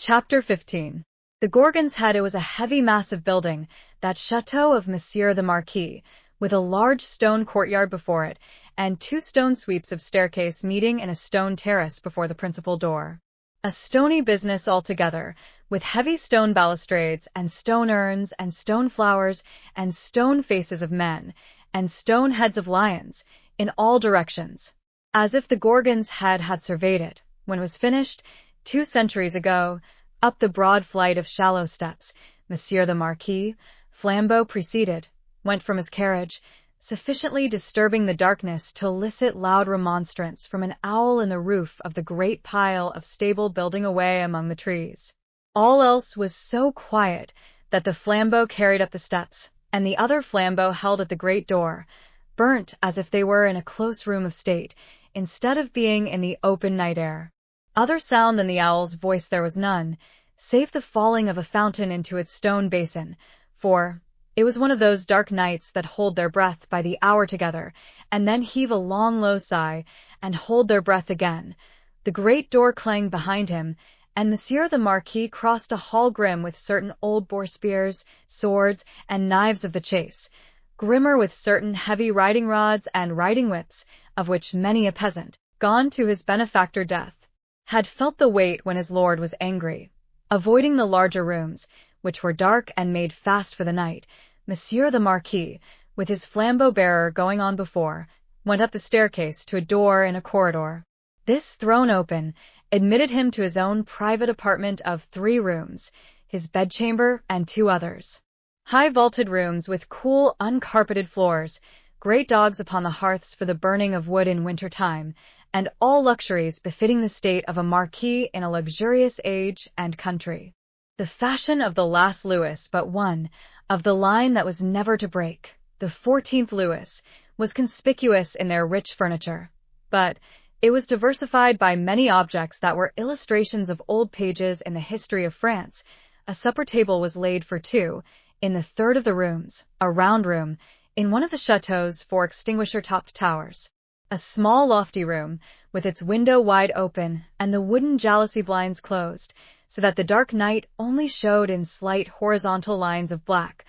Chapter 15. The Gorgon's Head. It was a heavy, massive building, that chateau of Monsieur the Marquis, with a large stone courtyard before it, and two stone sweeps of staircase meeting in a stone terrace before the principal door. A stony business altogether, with heavy stone balustrades, and stone urns, and stone flowers, and stone faces of men, and stone heads of lions, in all directions, as if the Gorgon's Head had surveyed it, when it was finished, 2 centuries ago. Up the broad flight of shallow steps, Monsieur the Marquis, flambeau preceded, went from his carriage, sufficiently disturbing the darkness to elicit loud remonstrance from an owl in the roof of the great pile of stable building away among the trees. All else was so quiet that the flambeau carried up the steps, and the other flambeau held at the great door, burnt as if they were in a close room of state, instead of being in the open night air. Other sound than the owl's voice there was none, save the falling of a fountain into its stone basin, for it was one of those dark nights that hold their breath by the hour together, and then heave a long low sigh, and hold their breath again. The great door clanged behind him, and Monsieur the Marquis crossed a hall grim with certain old boar spears, swords, and knives of the chase, grimmer with certain heavy riding rods and riding whips, of which many a peasant, gone to his benefactor death, had felt the weight when his lord was angry. Avoiding the larger rooms, which were dark and made fast for the night, Monsieur the Marquis, with his flambeau-bearer going on before, went up the staircase to a door in a corridor. This, thrown open, admitted him to his own private apartment of 3 rooms, his bedchamber and 2 others. High vaulted rooms with cool, uncarpeted floors, great dogs upon the hearths for the burning of wood in winter time, and all luxuries befitting the state of a marquis in a luxurious age and country. The fashion of the last Louis but one, of the line that was never to break, the 14th Louis, was conspicuous in their rich furniture, but it was diversified by many objects that were illustrations of old pages in the history of France. A supper table was laid for 2, in the third of the rooms, a round room, in one of the chateau's 4 extinguisher-topped towers. A small lofty room, with its window wide open and the wooden jalousie blinds closed, so that the dark night only showed in slight horizontal lines of black,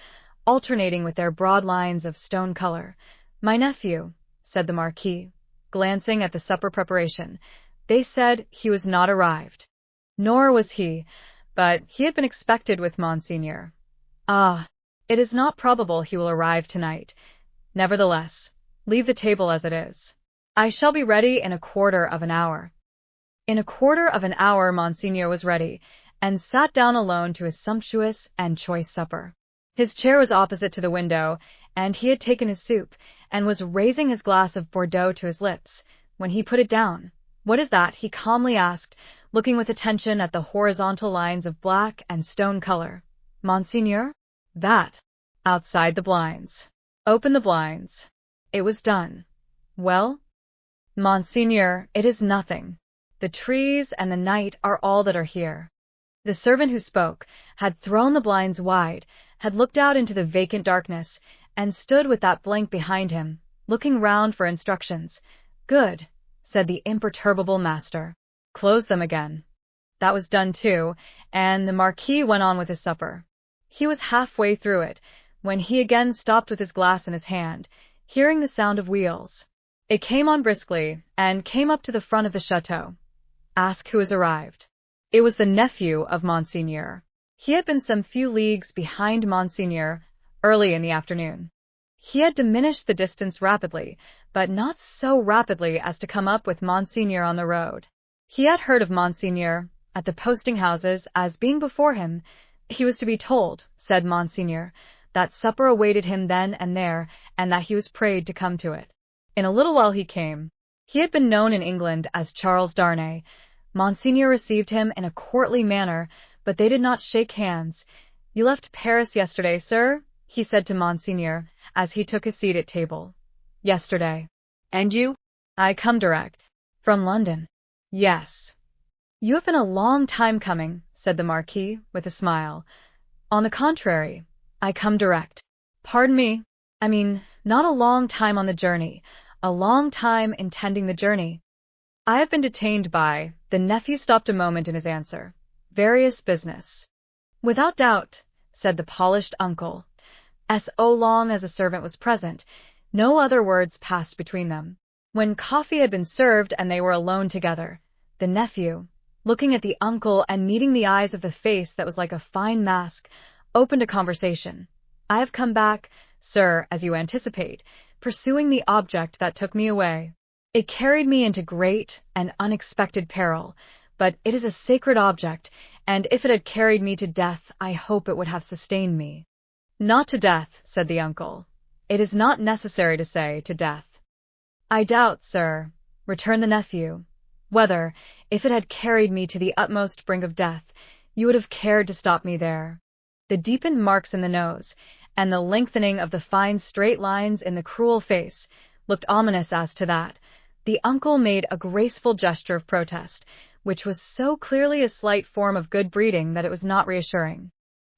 alternating with their broad lines of stone color. "My nephew," said the Marquis, glancing at the supper preparation. "They said he was not arrived." Nor was he, but he had been expected with Monseigneur. "Ah, it is not probable he will arrive tonight. Nevertheless, leave the table as it is. I shall be ready in a quarter of an hour." In a quarter of an hour Monseigneur was ready, and sat down alone to his sumptuous and choice supper. His chair was opposite to the window, and he had taken his soup, and was raising his glass of Bordeaux to his lips, when he put it down. "What is that?" he calmly asked, looking with attention at the horizontal lines of black and stone color. "Monseigneur?" "That. Outside the blinds." "Open the blinds." It was done. "Well?" "Monseigneur, it is nothing. The trees and the night are all that are here." The servant who spoke had thrown the blinds wide, had looked out into the vacant darkness, and stood with that blank behind him, looking round for instructions. "Good," said the imperturbable master. "Close them again." That was done too, and the Marquis went on with his supper. He was halfway through it, when he again stopped with his glass in his hand, hearing the sound of wheels. It came on briskly, and came up to the front of the chateau. "Ask who has arrived." It was the nephew of Monseigneur. He had been some few leagues behind Monseigneur early in the afternoon. He had diminished the distance rapidly, but not so rapidly as to come up with Monseigneur on the road. He had heard of Monseigneur at the posting-houses as being before him. He was to be told, said Monseigneur, that supper awaited him then and there, and that he was prayed to come to it. In a little while he came. He had been known in England as Charles Darnay. Monseigneur received him in a courtly manner, but they did not shake hands. "You left Paris yesterday, sir?" he said to Monseigneur, as he took his seat at table. "Yesterday." "And you?" "I come direct." "From London?" "Yes." "You have been a long time coming," said the Marquis, with a smile. "On the contrary, I come direct." "Pardon me, I mean, not a long time on the journey, a long time intending the journey." "I have been detained by—" The nephew stopped a moment in his answer. various business. Without doubt, said the polished uncle. So long as a servant was present, no other words passed between them. When coffee had been served and they were alone together, the nephew, looking at the uncle and meeting the eyes of the face that was like a fine mask, opened a conversation. I have come back, sir, as you anticipate, pursuing the object that took me away. It carried me into great and unexpected peril, but it is a sacred object, and if it had carried me to death, I hope it would have sustained me. Not to death, said the uncle. It is not necessary to say to death. I doubt, sir, returned the nephew, whether, if it had carried me to the utmost brink of death, you would have cared to stop me there. The deepened marks in the nose, and the lengthening of the fine straight lines in the cruel face, looked ominous as to that. The uncle made a graceful gesture of protest, which was so clearly a slight form of good breeding that it was not reassuring.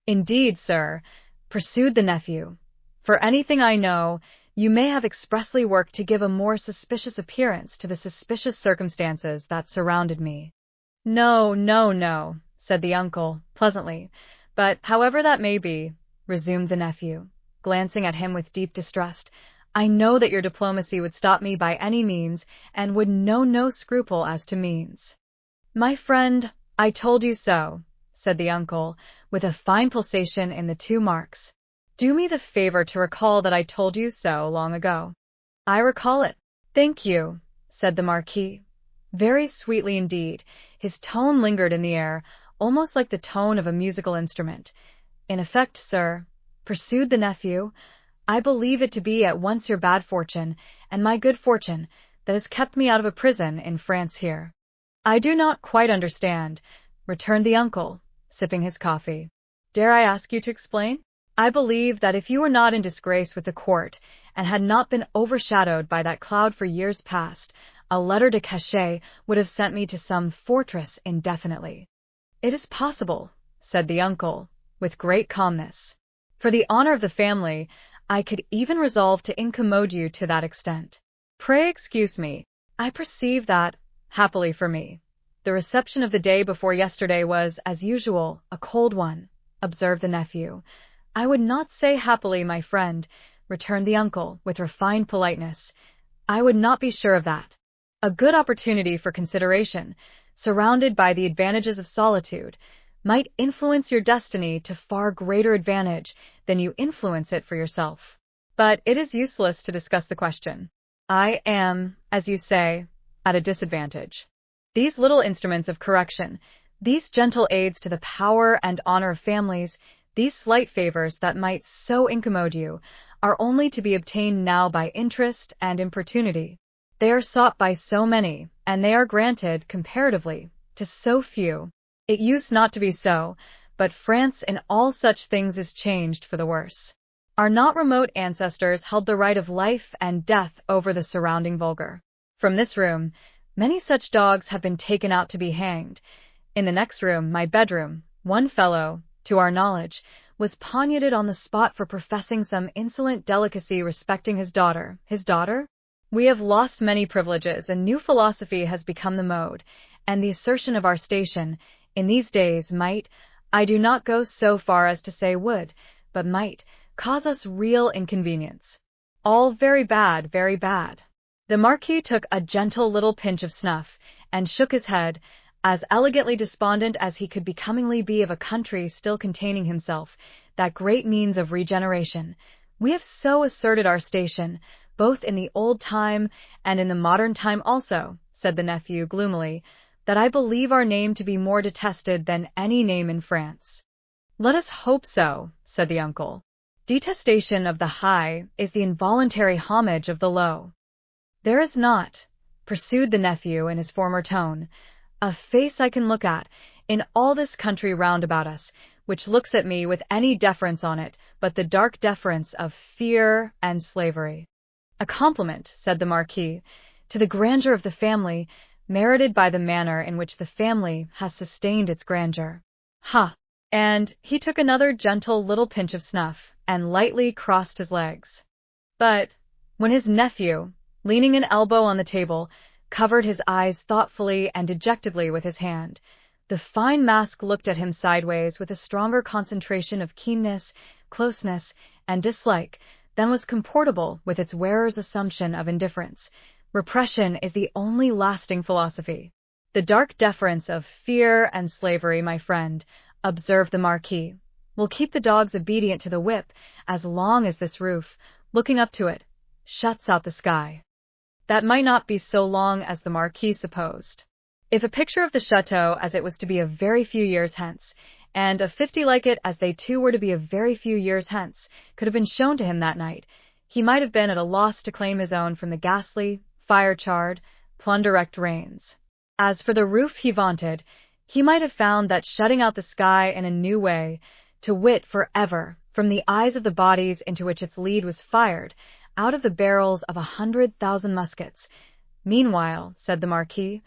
Indeed, sir, pursued the nephew, for anything I know, you may have expressly worked to give a more suspicious appearance to the suspicious circumstances that surrounded me. No, no, no, said the uncle, pleasantly, but however that may be, resumed the nephew, glancing at him with deep distrust, I know that your diplomacy would stop me by any means, and would know no scruple as to means. My friend, I told you so, said the uncle, with a fine pulsation in the two marks. Do me the favor to recall that I told you so long ago. I recall it. Thank you, said the Marquis. Very sweetly indeed. His tone lingered in the air, almost like the tone of a musical instrument. In effect, sir, pursued the nephew, I believe it to be at once your bad fortune and my good fortune that has kept me out of a prison in France here. I do not quite understand, returned the uncle, sipping his coffee. Dare I ask you to explain? I believe that if you were not in disgrace with the court, and had not been overshadowed by that cloud for years past, a letter de cachet would have sent me to some fortress indefinitely. It is possible, said the uncle, with great calmness. For the honor of the family, I could even resolve to incommode you to that extent. Pray excuse me. I perceive that, happily for me, the reception of the day before yesterday was, as usual, a cold one, observed the nephew. I would not say happily, my friend, returned the uncle, with refined politeness. I would not be sure of that. A good opportunity for consideration, surrounded by the advantages of solitude, might influence your destiny to far greater advantage than you influence it for yourself. But it is useless to discuss the question. I am, as you say, at a disadvantage. These little instruments of correction, these gentle aids to the power and honor of families, these slight favors that might so incommode you, are only to be obtained now by interest and importunity. They are sought by so many, and they are granted, comparatively, to so few. It used not to be so, but France in all such things is changed for the worse. Our not remote ancestors held the right of life and death over the surrounding vulgar. From this room, many such dogs have been taken out to be hanged. In the next room, my bedroom, one fellow, to our knowledge, was poniarded on the spot for professing some insolent delicacy respecting his daughter. His daughter? We have lost many privileges, a new philosophy has become the mode, and the assertion of our station, in these days, might, I do not go so far as to say would, but might, cause us real inconvenience. All very bad, very bad. The Marquis took a gentle little pinch of snuff, and shook his head, as elegantly despondent as he could becomingly be of a country still containing himself, that great means of regeneration. We have so asserted our station, both in the old time and in the modern time also, said the nephew gloomily, that I believe our name to be more detested than any name in France. Let us hope so, said the uncle. Detestation of the high is the involuntary homage of the low. There is not, pursued the nephew in his former tone, a face I can look at, in all this country round about us, which looks at me with any deference on it, but the dark deference of fear and slavery. A compliment, said the Marquis, to the grandeur of the family, merited by the manner in which the family has sustained its grandeur. Ha! And he took another gentle little pinch of snuff, and lightly crossed his legs. But, when his nephew, leaning an elbow on the table, covered his eyes thoughtfully and dejectedly with his hand, The fine mask looked at him sideways with a stronger concentration of keenness, closeness, and dislike than was comportable with its wearer's assumption of indifference. Repression is the only lasting philosophy. The dark deference of fear and slavery, my friend, observed the Marquis, will keep the dogs obedient to the whip as long as this roof, looking up to it, shuts out the sky. That might not be so long as the Marquis supposed. If a picture of the chateau as it was to be a very few years hence, and of 50 like it as they too were to be a very few years hence, could have been shown to him that night, he might have been at a loss to claim his own from the ghastly, fire-charred, plunder-wrecked rains. As for the roof he vaunted, he might have found that shutting out the sky in a new way, to wit forever, from the eyes of the bodies into which its lead was fired, out of the barrels of 100,000 muskets. Meanwhile, said the Marquis,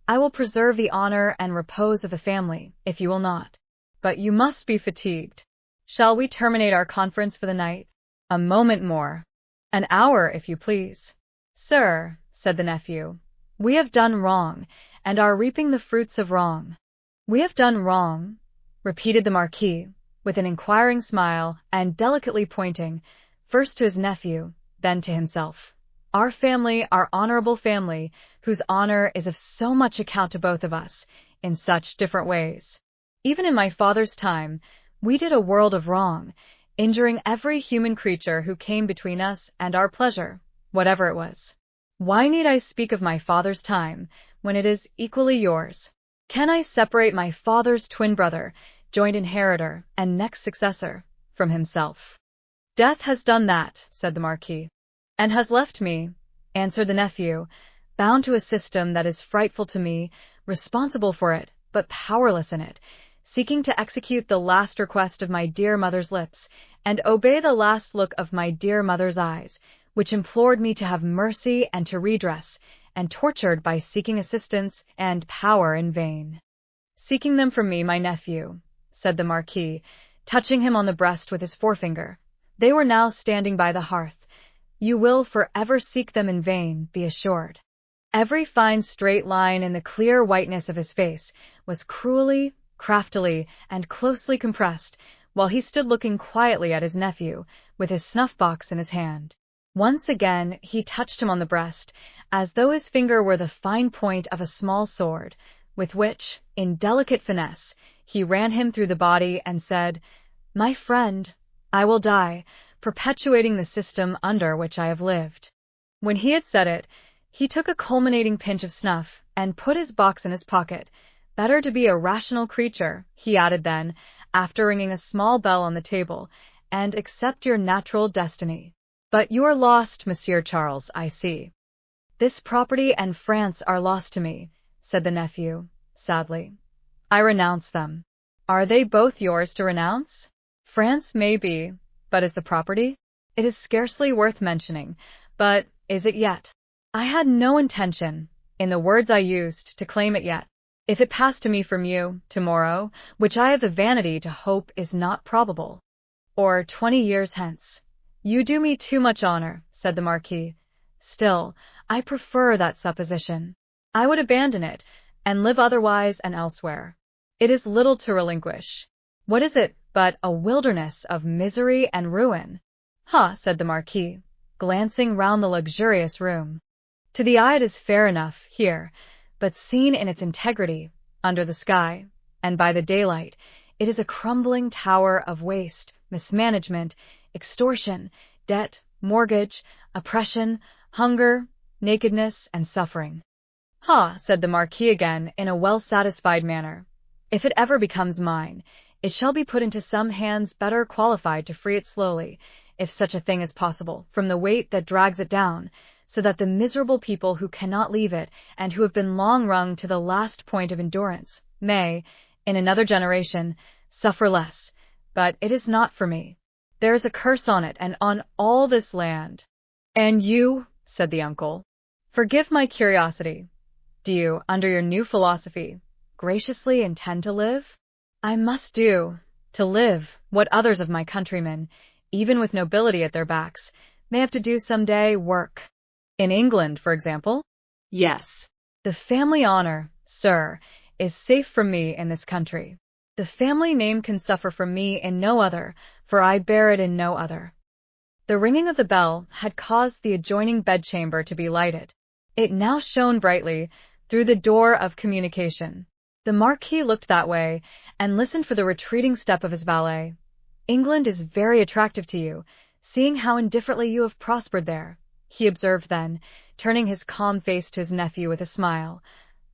I will preserve the honor and repose of the family, if you will not. But you must be fatigued. Shall we terminate our conference for the night? A moment more. An hour, if you please. Sir, said the nephew, we have done wrong, and are reaping the fruits of wrong. We have done wrong, repeated the Marquis, with an inquiring smile, and delicately pointing, first to his nephew, then to himself. Our family, our honorable family, whose honor is of so much account to both of us, in such different ways. Even in my father's time, we did a world of wrong, injuring every human creature who came between us and our pleasure, whatever it was. Why need I speak of my father's time, when it is equally yours? Can I separate my father's twin brother, joint inheritor, and next successor, from himself? Death has done that, said the Marquis. And has left me, answered the nephew, bound to a system that is frightful to me, responsible for it, but powerless in it, seeking to execute the last request of my dear mother's lips, and obey the last look of my dear mother's eyes, which implored me to have mercy and to redress, and tortured by seeking assistance and power in vain. Seeking them from me, my nephew, said the Marquis, touching him on the breast with his forefinger. They were now standing by the hearth. You will forever seek them in vain, be assured. Every fine straight line in the clear whiteness of his face was cruelly, craftily, and closely compressed, while he stood looking quietly at his nephew, with his snuff-box in his hand. Once again he touched him on the breast, as though his finger were the fine point of a small sword, with which, in delicate finesse, he ran him through the body and said, My friend, I will die, perpetuating the system under which I have lived. When he had said it, he took a culminating pinch of snuff and put his box in his pocket. Better to be a rational creature, he added then, after ringing a small bell on the table, and accept your natural destiny. But you are lost, Monsieur Charles, I see. This property and France are lost to me, said the nephew, sadly. I renounce them. Are they both yours to renounce? France may be, but is the property? It is scarcely worth mentioning, but is it yet? I had no intention, in the words I used, to claim it yet. If it passed to me from you, tomorrow, which I have the vanity to hope is not probable, or 20 years hence. You do me too much honor, said the Marquis. Still, I prefer that supposition. I would abandon it, and live otherwise and elsewhere. It is little to relinquish. What is it but a wilderness of misery and ruin? Ha, said the Marquis, glancing round the luxurious room. To the eye it is fair enough here, but seen in its integrity, under the sky, and by the daylight, it is a crumbling tower of waste, mismanagement, extortion, debt, mortgage, oppression, hunger, nakedness, and suffering. Ha, said the Marquis again in a well-satisfied manner. If it ever becomes mine, it shall be put into some hands better qualified to free it slowly, if such a thing is possible, from the weight that drags it down, so that the miserable people who cannot leave it, and who have been long wrung to the last point of endurance, may, in another generation, suffer less. But it is not for me. There is a curse on it and on all this land. And you, said the uncle, forgive my curiosity. Do you, under your new philosophy, graciously intend to live? I must do, to live, what others of my countrymen, even with nobility at their backs, may have to do some day, work. In England, for example? Yes. The family honor, sir, is safe from me in this country. The family name can suffer from me in no other, for I bear it in no other." The ringing of the bell had caused the adjoining bedchamber to be lighted. It now shone brightly through the door of communication. The Marquis looked that way and listened for the retreating step of his valet. "England is very attractive to you, seeing how indifferently you have prospered there," he observed then, turning his calm face to his nephew with a smile.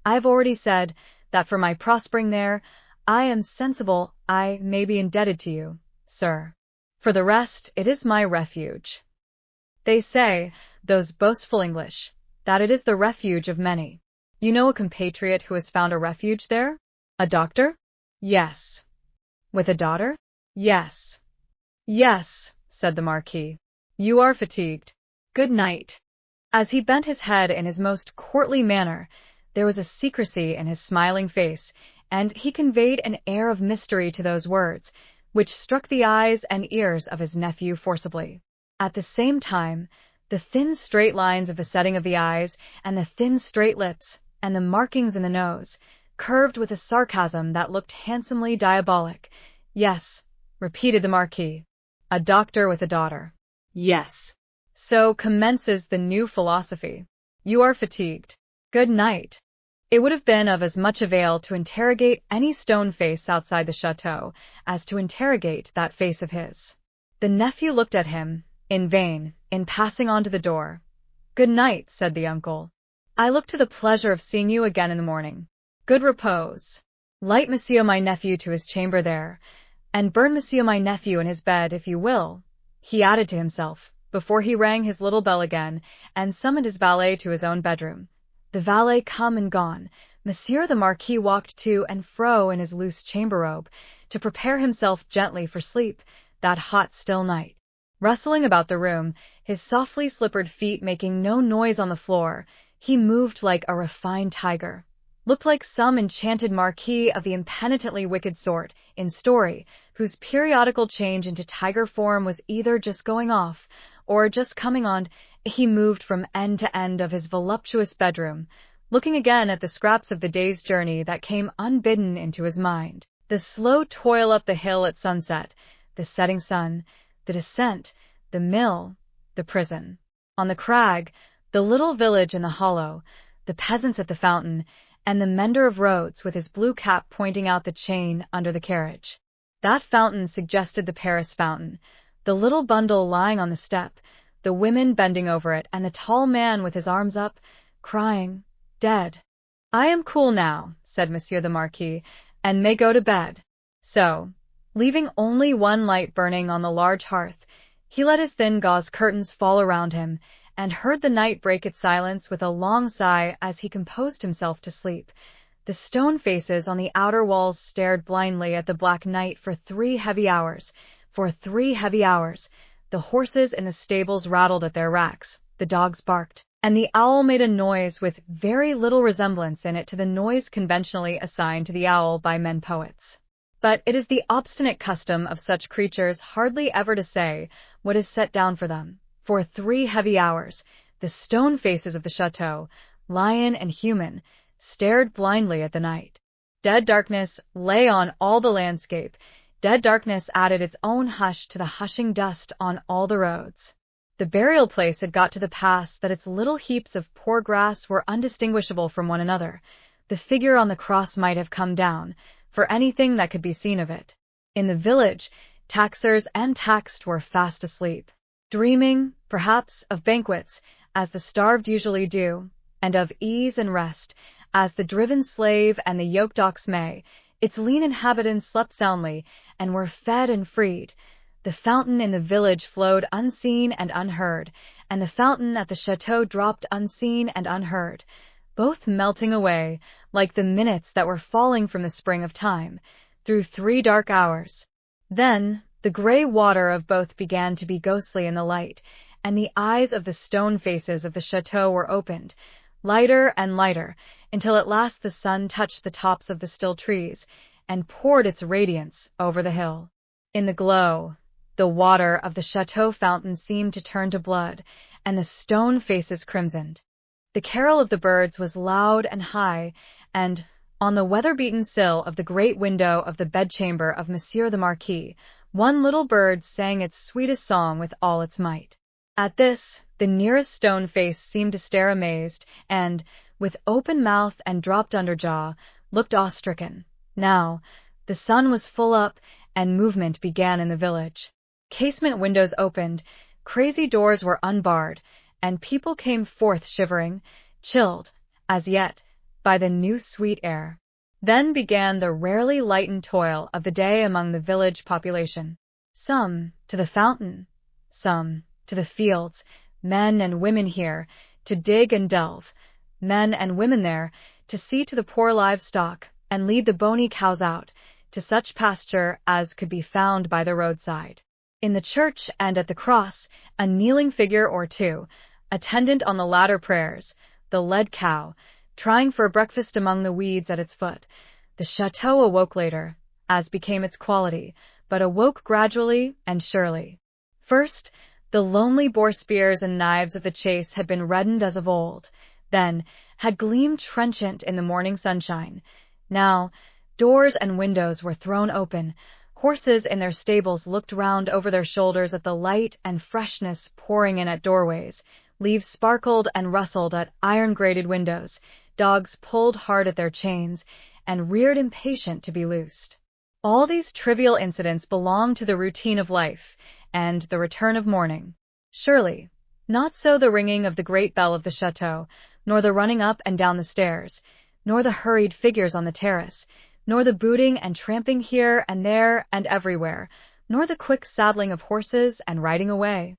"I have already said that for my prospering there, I am sensible I may be indebted to you, sir. For the rest, it is my refuge. They say, those boastful English, that it is the refuge of many. You know a compatriot who has found a refuge there? A doctor? Yes. With a daughter? Yes. Yes, said the Marquis. You are fatigued. Good night." As he bent his head in his most courtly manner, there was a secrecy in his smiling face, and he conveyed an air of mystery to those words, which struck the eyes and ears of his nephew forcibly. At the same time, the thin straight lines of the setting of the eyes, and the thin straight lips, and the markings in the nose, curved with a sarcasm that looked handsomely diabolic. "Yes," repeated the Marquis, "a doctor with a daughter. Yes. So commences the new philosophy. You are fatigued. Good night." It would have been of as much avail to interrogate any stone face outside the chateau as to interrogate that face of his. The nephew looked at him, in vain, in passing on to the door. "Good night," said the uncle. "I look to the pleasure of seeing you again in the morning. Good repose. Light monsieur my nephew to his chamber there, and burn monsieur my nephew in his bed, if you will," he added to himself, before he rang his little bell again, and summoned his valet to his own bedroom. The valet come and gone, Monsieur the Marquis walked to and fro in his loose chamber robe, to prepare himself gently for sleep, that hot still night. Rustling about the room, his softly slippered feet making no noise on the floor, he moved like a refined tiger, looked like some enchanted marquis of the impenitently wicked sort, in story, whose periodical change into tiger form was either just going off, or just coming on. He moved from end to end of his voluptuous bedroom, looking again at the scraps of the day's journey that came unbidden into his mind. The slow toil up the hill at sunset, the setting sun, the descent, the mill, the prison. On the crag, the little village in the hollow, the peasants at the fountain, and the mender of roads with his blue cap pointing out the chain under the carriage. That fountain suggested the Paris fountain, the little bundle lying on the step, the women bending over it, and the tall man with his arms up, crying, "Dead." "I am cool now," said Monsieur the Marquis, "and may go to bed." So, leaving only one light burning on the large hearth, he let his thin gauze curtains fall around him, and heard the night break its silence with a long sigh as he composed himself to sleep. The stone faces on the outer walls stared blindly at the black night for 3 heavy hours. For 3 heavy hours, the horses in the stables rattled at their racks, the dogs barked, and the owl made a noise with very little resemblance in it to the noise conventionally assigned to the owl by men poets. But it is the obstinate custom of such creatures hardly ever to say what is set down for them. For 3 heavy hours, the stone faces of the chateau, lion and human, stared blindly at the night. Dead darkness lay on all the landscape. Dead darkness added its own hush to the hushing dust on all the roads. The burial place had got to the pass that its little heaps of poor grass were undistinguishable from one another. The figure on the cross might have come down, for anything that could be seen of it. In the village, taxers and taxed were fast asleep, dreaming, perhaps, of banquets, as the starved usually do, and of ease and rest, as the driven slave and the yoked ox may. Its lean inhabitants slept soundly, and were fed and freed. The fountain in the village flowed unseen and unheard, and the fountain at the chateau dropped unseen and unheard, both melting away, like the minutes that were falling from the spring of time, through 3 dark hours. Then the gray water of both began to be ghostly in the light, and the eyes of the stone faces of the chateau were opened, lighter and lighter, until at last the sun touched the tops of the still trees, and poured its radiance over the hill. In the glow, the water of the chateau fountain seemed to turn to blood, and the stone faces crimsoned. The carol of the birds was loud and high, and, On the weather-beaten sill of the great window of the bedchamber of Monsieur the Marquis, one little bird sang its sweetest song with all its might. At this, the nearest stone face seemed to stare amazed, and, with open mouth and dropped under jaw, looked awe-stricken. Now, the sun was full up, and movement began in the village. Casement windows opened, crazy doors were unbarred, and people came forth shivering, chilled, as yet, by the new sweet air. Then began the rarely lightened toil of the day among the village population. Some to the fountain, some to the fields, men and women here to dig and delve, men and women there to see to the poor livestock and lead the bony cows out to such pasture as could be found by the roadside. In the church and at the cross, a kneeling figure or two, attendant on the latter prayers, the led cow, trying for breakfast among the weeds at its foot. The chateau awoke later, as became its quality, but awoke gradually and surely. First, the lonely boar spears and knives of the chase had been reddened as of old, then had gleamed trenchant in the morning sunshine. Now, doors and windows were thrown open, horses in their stables looked round over their shoulders at the light and freshness pouring in at doorways, leaves sparkled and rustled at iron-grated windows, dogs pulled hard at their chains, and reared impatient to be loosed. All these trivial incidents belong to the routine of life, and the return of morning. Surely, not so the ringing of the great bell of the chateau, nor the running up and down the stairs, nor the hurried figures on the terrace, nor the booting and tramping here and there and everywhere, nor the quick saddling of horses and riding away.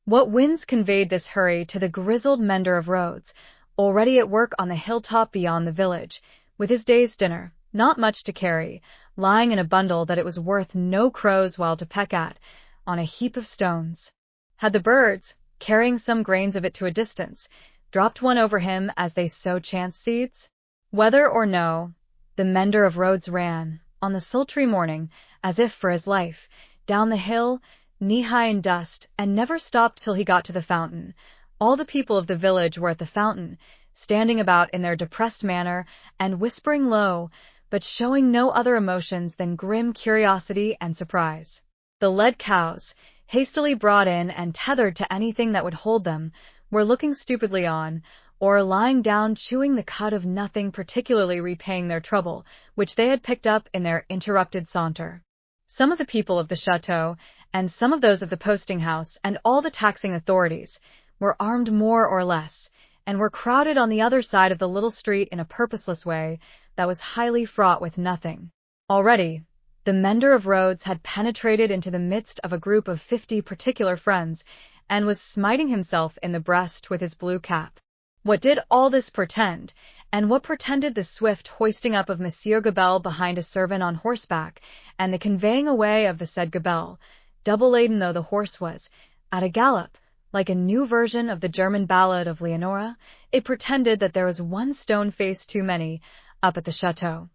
What winds conveyed this hurry to the grizzled mender of roads, already at work on the hilltop beyond the village, with his day's dinner, not much to carry, lying in a bundle that it was worth no crow's while to peck at, on a heap of stones? Had the birds, carrying some grains of it to a distance, dropped one over him as they sow chance seeds? Whether or no, the mender of roads ran, on the sultry morning, as if for his life, down the hill, knee-high in dust, and never stopped till he got to the fountain. All the people of the village were at the fountain, standing about in their depressed manner, and whispering low, but showing no other emotions than grim curiosity and surprise. The led cows, hastily brought in and tethered to anything that would hold them, were looking stupidly on, or lying down chewing the cud of nothing particularly repaying their trouble, which they had picked up in their interrupted saunter. Some of the people of the chateau, and some of those of the posting-house, and all the taxing authorities, were armed more or less, and were crowded on the other side of the little street in a purposeless way that was highly fraught with nothing. Already, the mender of roads had penetrated into the midst of a group of 50 particular friends, and was smiting himself in the breast with his blue cap. What did all this portend, and what portended the swift hoisting up of Monsieur Gabelle behind a servant on horseback, and the conveying away of the said Gabelle, double-laden though the horse was, at a gallop, like a new version of the German ballad of Leonora? It portended that there was one stone face too many up at the chateau.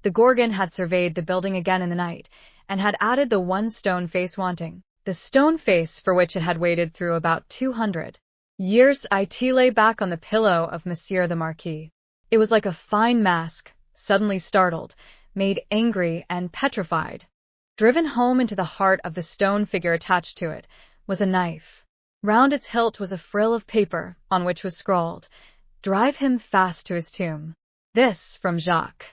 The Gorgon had surveyed the building again in the night, and had added the one stone face wanting, the stone face for which it had waited through about 200 years. It lay back on the pillow of Monsieur the Marquis. It was like a fine mask, suddenly startled, made angry and petrified. Driven home into the heart of the stone figure attached to it was a knife. Round its hilt was a frill of paper, on which was scrawled, "Drive him fast to his tomb." This from Jacques.